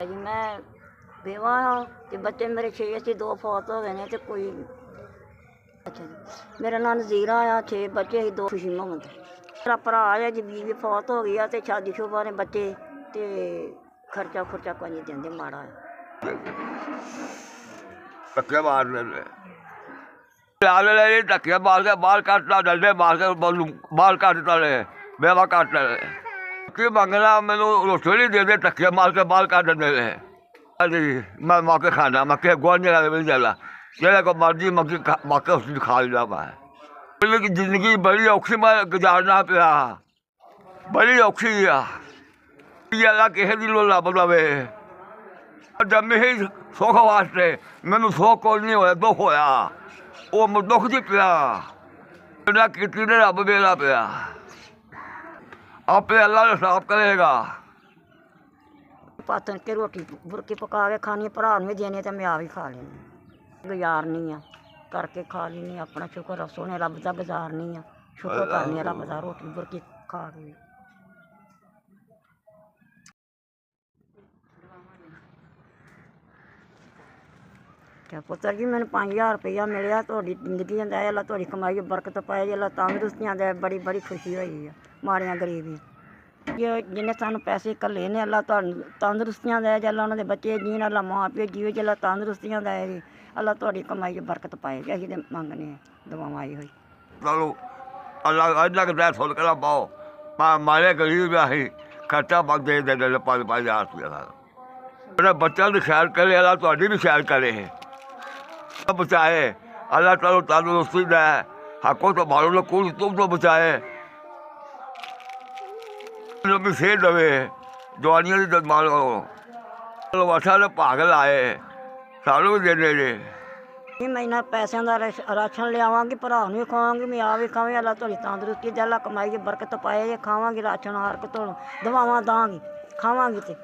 जी मैं बेवा हाँ ते बच्चे मेरे 6 से 2 फौत हो गए ने ते कोई अच्छा जी मेरा नाम नज़ीरा आ 6 बच्चे ही 2 खुशी मोहम्मद मेरा भरा है जी बीवी फौत हो गई ते शादी शुदा ने बच्चे ते खर्चा खुर्चा कोई नहीं देंदे माड़ा है धक्के मार धक्के मार के बाल काटना डंडे मार के बाल काटता रहे बेवा काटता रहे की मंगना मैनू रोटी नहीं दे धक्के मार के बाल काट देने रहे अरे मैं मौके खाना मैं के गुआढ़िया का मिल जाला जेड़ा को मर्जी मौके मौके उसने खा लिया मैं की जिंदगी बड़ी औखी मैं गुजारना पिया बड़ी औखी आ अल्लाह किसी की लोला बदलावे जमे ही सुख वास्ते मैनू सुख कोई नहीं होया दुख होया वो मैं दुख जी पिया की रब मेरा पिया आपे अल्लाह साफ करेगा पातन के रोटी बुरकी पका के खानी भरा भी देनी तो मैं आप ही खा लेनी गुजारनी आ करके खा लेनी अपना शुक्र सोने रब का गुजारनी आ शुक्र करनी रब का रोटी बुरकी खा के क्या पुत्र जी मैंने 5000 रुपया मिले थोड़ी जिंदगी है अल्लाह थोड़ी कमाई बरकत पाए अल्लाह तंदरुस्तियां दे बड़ी बड़ी खुशी हुई है माड़ियां गरीबी ये जिन्हें सानू पैसे घल्ले ने अल्लाह तंदरुस्तियां दे अल्लाह उन्होंने बच्चे जीन अल्लाह माँ प्यो जीवे अल्लाह तंदरुस्तियां दे अल्लाह थोड़ी कमाई बरकत पाए असीं ते मंगने दुआवां आई हुई चलो अल्लाह अल्लाह के सुन कर पाओ मारे गरीब अही खर्चा बंद दे 5-5 हज़ार रुपया बच्चों की ख्याल करे अल्लाह थोड़ी भी ख्याल करे बचाए अल्लाह चलो तंदुरुस्ती दे हकों तो मारो लो कुल तुम तो बचाए भी सेहत दवे जवानियों की मारो चलो अच्छा ने भाग लाए सानू भी देने जे मैं इन्ना पैसों का राशन लियावगी भरा भी खावागी मैं आप भी खावी अल्लाह थोड़ी तंदरुस्ती दे अल्लाह कमाई बरकत पाए खावागी राशन हर को दवावां दांगी खावागी तो